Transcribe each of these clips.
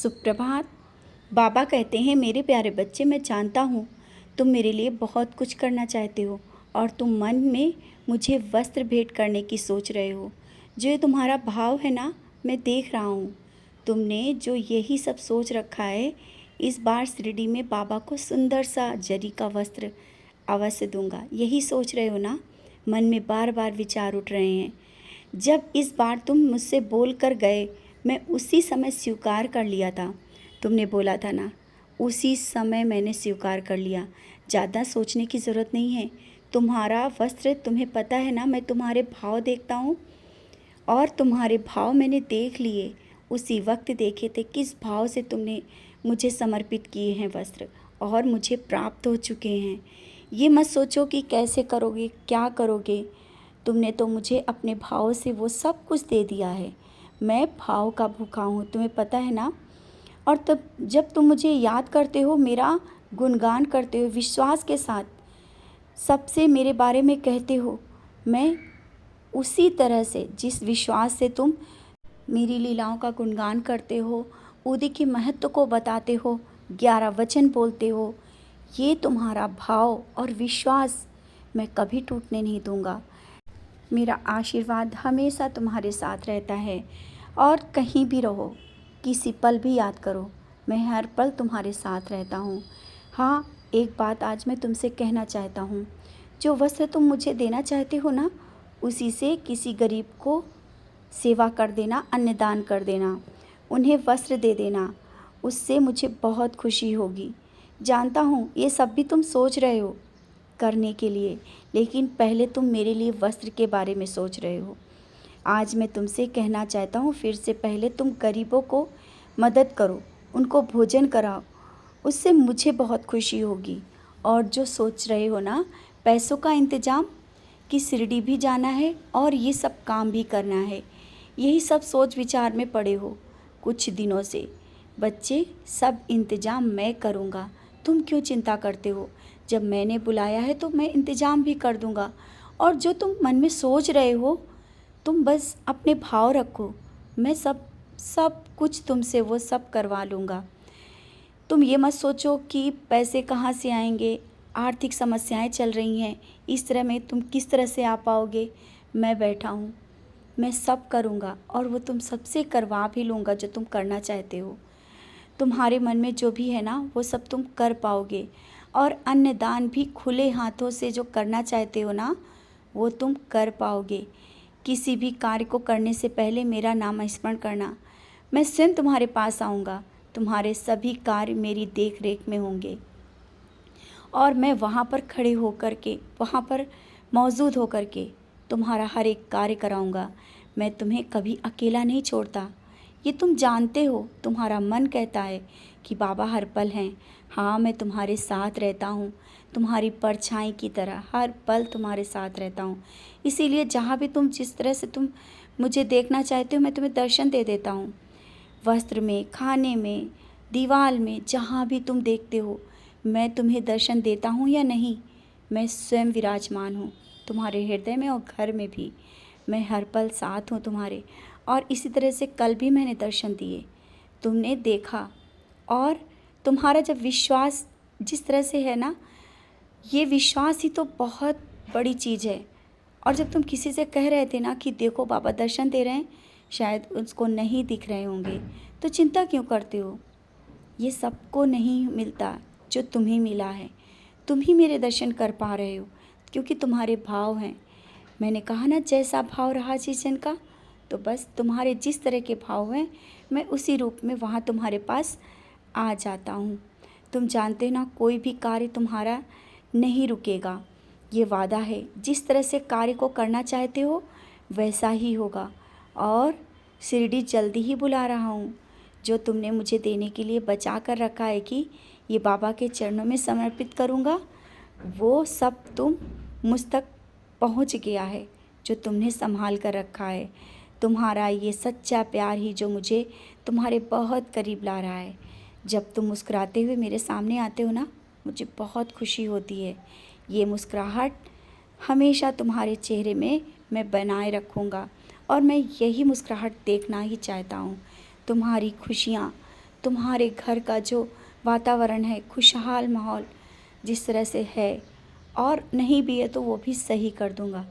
सुप्रभात। बाबा कहते हैं, मेरे प्यारे बच्चे, मैं जानता हूँ तुम मेरे लिए बहुत कुछ करना चाहते हो और तुम मन में मुझे वस्त्र भेंट करने की सोच रहे हो। जो ये तुम्हारा भाव है ना, मैं देख रहा हूँ। तुमने जो यही सब सोच रखा है, इस बार शिरडी में बाबा को सुंदर सा जरी का वस्त्र अवश्य दूंगा। यही सोच रहे हो ना? मन में बार बार विचार उठ रहे हैं। जब इस बार तुम मुझसे बोल कर गए, मैं उसी समय स्वीकार कर लिया था। तुमने बोला था ना, उसी समय मैंने स्वीकार कर लिया। ज़्यादा सोचने की ज़रूरत नहीं है। तुम्हारा वस्त्र, तुम्हें पता है ना, मैं तुम्हारे भाव देखता हूँ और तुम्हारे भाव मैंने देख लिए। उसी वक्त देखे थे किस भाव से तुमने मुझे समर्पित किए हैं वस्त्र और मुझे प्राप्त हो चुके हैं। ये मत सोचो कि कैसे करोगे, क्या करोगे। तुमने तो मुझे अपने भाव से वो सब कुछ दे दिया है। मैं भाव का भूखा हूँ, तुम्हें पता है ना। और तब जब तुम मुझे याद करते हो, मेरा गुणगान करते हो, विश्वास के साथ सबसे मेरे बारे में कहते हो, मैं उसी तरह से जिस विश्वास से तुम मेरी लीलाओं का गुणगान करते हो, उदी के महत्व को बताते हो, 11 वचन बोलते हो, ये तुम्हारा भाव और विश्वास मैं कभी टूटने नहीं दूंगा। मेरा आशीर्वाद हमेशा तुम्हारे साथ रहता है। और कहीं भी रहो, किसी पल भी याद करो, मैं हर पल तुम्हारे साथ रहता हूँ। हाँ, एक बात आज मैं तुमसे कहना चाहता हूँ। जो वस्त्र तुम मुझे देना चाहते हो ना, उसी से किसी गरीब को सेवा कर देना, अन्नदान कर देना, उन्हें वस्त्र दे देना। उससे मुझे बहुत खुशी होगी। जानता हूँ ये सब भी तुम सोच रहे हो करने के लिए, लेकिन पहले तुम मेरे लिए वस्त्र के बारे में सोच रहे हो। आज मैं तुमसे कहना चाहता हूँ, फिर से पहले तुम गरीबों को मदद करो, उनको भोजन कराओ, उससे मुझे बहुत खुशी होगी। और जो सोच रहे हो ना, पैसों का इंतज़ाम, कि शिरडी भी जाना है और ये सब काम भी करना है, यही सब सोच विचार में पड़े हो कुछ दिनों से। बच्चे, सब इंतज़ाम मैं करूँगा, तुम क्यों चिंता करते हो। जब मैंने बुलाया है तो मैं इंतज़ाम भी कर दूँगा। और जो तुम मन में सोच रहे हो, तुम बस अपने भाव रखो, मैं सब सब कुछ तुमसे वो सब करवा लूँगा। तुम ये मत सोचो कि पैसे कहाँ से आएंगे, आर्थिक समस्याएं चल रही हैं, इस तरह में तुम किस तरह से आ पाओगे। मैं बैठा हूँ, मैं सब करूँगा और वो तुम सबसे करवा भी लूँगा जो तुम करना चाहते हो। तुम्हारे मन में जो भी है ना, वो सब तुम कर पाओगे। और अन्नदान भी खुले हाथों से जो करना चाहते हो ना, वो तुम कर पाओगे। किसी भी कार्य को करने से पहले मेरा नाम स्मरण करना। मैं स्वयं तुम्हारे पास आऊँगा, तुम्हारे सभी कार्य मेरी देख रेख में होंगे और मैं वहाँ पर खड़े होकर के, वहाँ पर मौजूद होकर के तुम्हारा हर एक कार्य कराऊँगा। मैं तुम्हें कभी अकेला नहीं छोड़ता, ये तुम जानते हो। तुम्हारा मन कहता है कि बाबा हर पल हैं। हाँ, मैं तुम्हारे साथ रहता हूँ, तुम्हारी परछाई की तरह हर पल तुम्हारे साथ रहता हूँ। इसीलिए जहाँ भी तुम, जिस तरह से तुम मुझे देखना चाहते हो, मैं तुम्हें दर्शन दे देता हूँ। वस्त्र में, खाने में, दीवार में, जहाँ भी तुम देखते हो, मैं तुम्हें दर्शन देता हूँ या नहीं, मैं स्वयं विराजमान हूँ तुम्हारे हृदय में और घर में भी। मैं हर पल साथ हूँ तुम्हारे। और इसी तरह से कल भी मैंने दर्शन दिए, तुमने देखा। और तुम्हारा जब विश्वास जिस तरह से है ना, ये विश्वास ही तो बहुत बड़ी चीज़ है। और जब तुम किसी से कह रहे थे ना कि देखो बाबा दर्शन दे रहे हैं, शायद उसको नहीं दिख रहे होंगे, तो चिंता क्यों करते हो। ये सबको नहीं मिलता जो तुम्हें मिला है। तुम ही मेरे दर्शन कर पा रहे हो क्योंकि तुम्हारे भाव हैं। मैंने कहा ना, जैसा भाव रहा जिस जन का, तो बस तुम्हारे जिस तरह के भाव हैं, मैं उसी रूप में वहाँ तुम्हारे पास आ जाता हूँ। तुम जानते ना, कोई भी कार्य तुम्हारा नहीं रुकेगा, ये वादा है। जिस तरह से कार्य को करना चाहते हो वैसा ही होगा। और शिरडी जल्दी ही बुला रहा हूँ। जो तुमने मुझे देने के लिए बचा कर रखा है कि ये बाबा के चरणों में समर्पित करूँगा, वो सब तुम मुझ तक पहुँच गया है, जो तुमने संभाल कर रखा है। तुम्हारा ये सच्चा प्यार ही जो मुझे तुम्हारे बहुत करीब ला रहा है। जब तुम मुस्कुराते हुए मेरे सामने आते हो ना, मुझे बहुत खुशी होती है। ये मुस्कुराहट हमेशा तुम्हारे चेहरे में मैं बनाए रखूँगा और मैं यही मुस्कुराहट देखना ही चाहता हूँ। तुम्हारी खुशियाँ, तुम्हारे घर का जो वातावरण है, खुशहाल माहौल जिस तरह से है, और नहीं भी है तो वो भी सही कर दूँगा।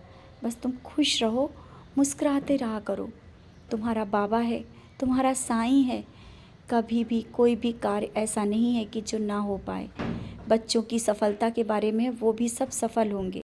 बस तुम खुश रहो, मुस्कुराते रहा करो। तुम्हारा बाबा है, तुम्हारा साईं है। कभी भी कोई भी कार्य ऐसा नहीं है कि जो ना हो पाए। बच्चों की सफलता के बारे में वो भी सब सफल होंगे।